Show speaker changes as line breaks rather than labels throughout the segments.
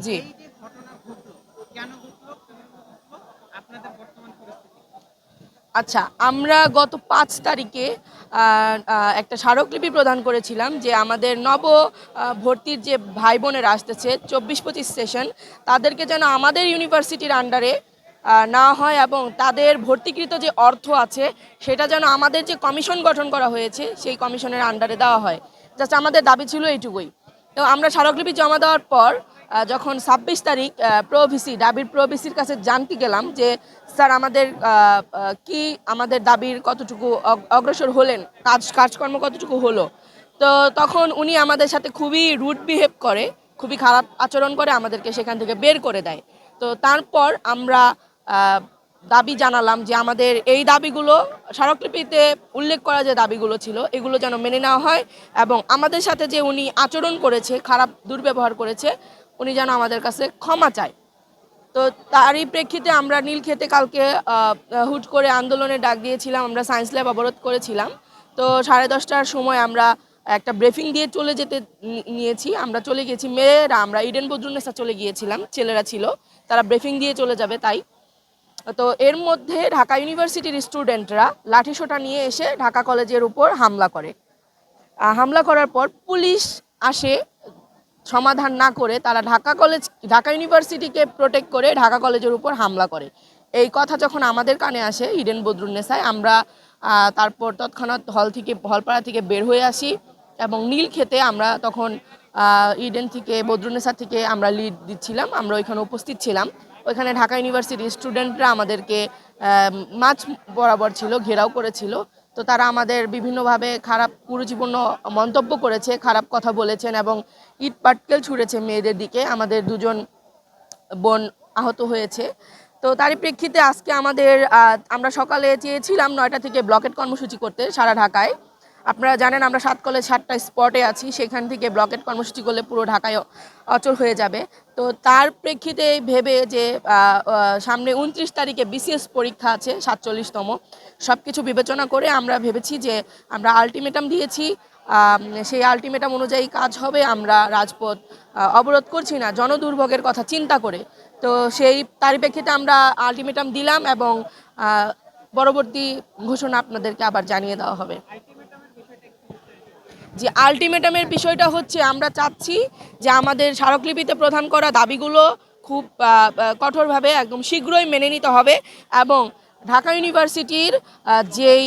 জি।
এই যে ঘটনা ঘটলো, কেন ঘটলো, কিভাবে ঘটলো, আপনাদের বর্তমান পরিস্থিতি?
আচ্ছা, আমরা গত ৫ তারিখে একটা স্মারকলিপি প্রদান করেছিলাম যে আমাদের ভর্তির যে ভাই বোনেরা আসতেছে ২৪-২৫ সেশন, তাদেরকে যেন আমাদের ইউনিভার্সিটির আন্ডারে নেওয়া হয় এবং তাদের ভর্তিকৃত যে অর্থ আছে সেটা যেন আমাদের যে কমিশন গঠন করা হয়েছে সেই কমিশনের আন্ডারে দেওয়া হয়। জাস্ট আমাদের দাবি ছিল এইটুকুই। তো আমরা স্মারকলিপি জমা দেওয়ার পর যখন ২৬ তারিখ ডাবির প্রভিসির কাছে জানতে গেলাম যে স্যার আমাদের কি আমাদের দাবির কতটুকু অগ্রসর হলেন, কাজকর্ম কতটুকু হলো। তো তখন উনি আমাদের সাথে খুবই রুড বিহেভ করে, খুবই খারাপ আচরণ করে, আমাদেরকে সেখান থেকে বের করে দেয়। তো তারপর আমরা দাবি জানালাম যে আমাদের এই দাবিগুলো স্মারকলিপিতে উল্লেখ করা যে দাবিগুলো ছিল এগুলো যেন মেনে নেওয়া হয় এবং আমাদের সাথে যে উনি আচরণ করেছে, খারাপ দুর্ব্যবহার করেছে, উনি যেন আমাদের কাছে ক্ষমা চায়। তো তারই প্রেক্ষিতে আমরা নীলক্ষেতে কালকে হুট করে আন্দোলনের ডাক দিয়েছিলাম। আমরা সায়েন্স ল্যাব অবরোধ করেছিলাম। তো 10:30টার সময় আমরা একটা ব্রিফিং দিয়ে চলে যেতে নিয়েছি। আমরা চলে গেছি, মেয়েরা আমরা ইডেন বদরুন্নেসা চলে গিয়েছিলাম, ছেলেরা ছিল, তারা ব্রিফিং দিয়ে চলে যাবে তাই। তো এর মধ্যে ঢাকা ইউনিভার্সিটির স্টুডেন্টরা লাঠিসোঁটা নিয়ে এসে ঢাকা কলেজের উপর হামলা করে। হামলা করার পর পুলিশ আসে, সমাধান না করে তারা ঢাকা ইউনিভার্সিটিকে প্রোটেক্ট করে ঢাকা কলেজের উপর হামলা করে। এই কথা যখন আমাদের কানে আসে ইডেন বদরুন্নেসায়, আমরা তারপর তৎক্ষণাৎ হলপাড়া থেকে বের হয়ে আসি এবং নীলক্ষেতে আমরা তখন ইডেন থেকে বদরুন্নেসা থেকে আমরা লিড দিচ্ছিলাম, আমরা ওইখানে উপস্থিত ছিলাম। ওইখানে ঢাকা ইউনিভার্সিটির স্টুডেন্টরা আমাদেরকে মাঝ বরাবর ছিল, ঘেরাও করেছিল। তো তারা আমাদের বিভিন্নভাবে খারাপ কুরুচিপূর্ণ মন্তব্য করেছে, খারাপ কথা বলেছেন এবং ইট পাটকেল ছুঁড়েছে মেয়েদের দিকে। আমাদের দুজন বোন আহত হয়েছে। তো তারই প্রেক্ষিতে আজকে আমরা সকালে চেয়েছিলাম ৯টা থেকে ব্লকেট কর্মসূচি করতে সারা ঢাকায়। আপনারা জানেন আমরা ৭ কলেজ ৭টা স্পটে আছি, সেখান থেকে ব্লকেট কর্মসূচি করলে পুরো ঢাকায় অচল হয়ে যাবে। তো তার প্রেক্ষিতে ভেবে যে সামনে ২৯ তারিখে বিসিএস পরীক্ষা আছে ৪৭তম, সব কিছু বিবেচনা করে আমরা ভেবেছি যে আমরা আলটিমেটাম দিয়েছি, সেই আলটিমেটাম অনুযায়ী কাজ হবে। আমরা রাজপথ অবরোধ করছি না জনদুর্ভোগের কথা চিন্তা করে। তো তারই প্রেক্ষিতে আমরা আলটিমেটাম দিলাম এবং পরবর্তী ঘোষণা আপনাদেরকে আবার জানিয়ে দেওয়া হবে। যে আলটিমেটামের বিষয়টা হচ্ছে আমরা চাচ্ছি যে আমাদের স্মারকলিপিতে প্রদান করা দাবিগুলো খুব কঠোরভাবে একদম শীঘ্রই মেনে নিতে হবে এবং ঢাকা ইউনিভার্সিটির যেই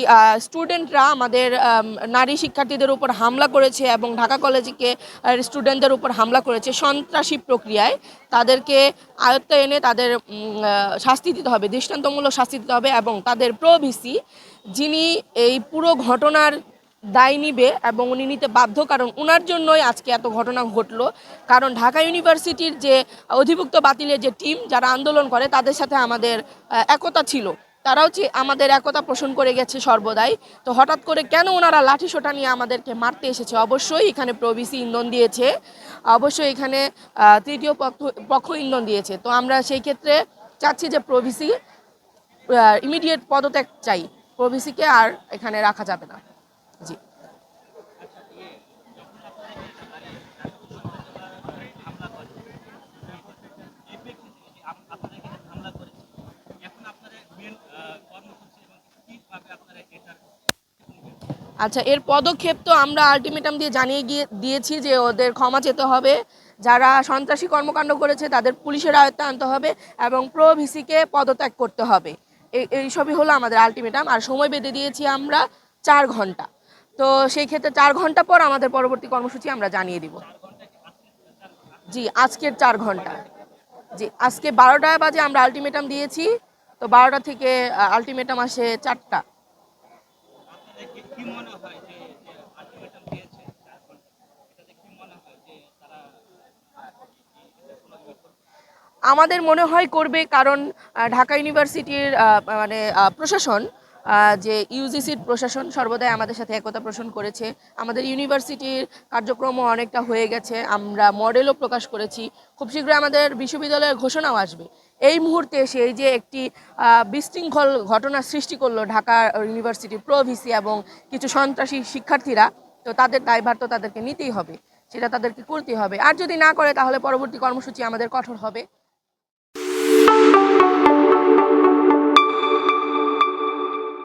স্টুডেন্টরা আমাদের নারী শিক্ষার্থীদের উপর হামলা করেছে এবং ঢাকা কলেজকে স্টুডেন্টদের উপর হামলা করেছে সন্ত্রাসী প্রক্রিয়ায়, তাদেরকে আয়ত্তে এনে তাদের শাস্তি দিতে হবে, দৃষ্টান্তমূলক শাস্তি দিতে হবে এবং তাদের প্রভিসি যিনি এই পুরো ঘটনার দায় নিবে এবং উনি নিতে বাধ্য, কারণ উনার জন্যই আজকে এত ঘটনা ঘটলো। কারণ ঢাকা ইউনিভার্সিটির যে অধিভুক্ত বাতিলের যে টিম যারা আন্দোলন করে তাদের সাথে আমাদের একতা ছিল, তারাও আমাদের একতা পোষণ করে গেছে সর্বদাই। তো হঠাৎ করে কেন ওনারা লাঠিসোঁটা নিয়ে আমাদেরকে মারতে এসেছে? অবশ্যই এখানে প্রভিসি ইন্ধন দিয়েছে, অবশ্যই এখানে তৃতীয় পক্ষ ইন্ধন দিয়েছে। তো আমরা সেই ক্ষেত্রে চাচ্ছি যে প্রভিসি ইমিডিয়েট পদত্যাগ চাই, প্রভিসিকে আর এখানে রাখা যাবে না। জি। আচ্ছা, এর পদক্ষেপ তো আমরা আলটিমেটাম দিয়ে জানিয়ে দিয়েছি যে ওদের ক্ষমা চেতে হবে, যারা সন্ত্রাসী কর্মকাণ্ড করেছে তাদের পুলিশের আয়ত্তে আনতে হবে এবং প্রভিসিকে পদত্যাগ করতে হবে। এইসবই হলো আমাদের আলটিমেটাম। আর সময় বেঁধে দিয়েছি আমরা ৪ ঘন্টা। তো সেই ক্ষেত্রে ৪ ঘন্টা পর আমাদের পরবর্তী কর্মসূচি আমরা জানিয়ে দিব। জি, আজকের ৪ ঘন্টা। জি, আজকে ১২টা বাজে আমরা আলটিমেটাম দিয়েছি। তো ১২টা থেকে আলটিমেটাম আসে ৪টা। আমাদের মনে হয় করবে, কারণ ঢাকা ইউনিভার্সিটির প্রশাসন, যে ইউজিসির প্রশাসন সর্বদাই আমাদের সাথে একতা পোষণ করেছে। আমাদের ইউনিভার্সিটির কার্যক্রমও অনেকটা হয়ে গেছে, আমরা মডেলও প্রকাশ করেছি। খুব শীঘ্রই আমাদের বিশ্ববিদ্যালয়ের ঘোষণাও আসবে। এই মুহূর্তে এসে এই যে একটি বিশৃঙ্খল ঘটনা সৃষ্টি করলো ঢাকা ইউনিভার্সিটির প্রভিসি এবং কিছু সন্ত্রাসী শিক্ষার্থীরা, তো তাদের দায়ভার তো তাদেরকে নিতেই হবে। সেটা তাদেরকে করতে হবে। আর যদি না করে তাহলে পরবর্তী কর্মসূচি আমাদের কঠোর হবে।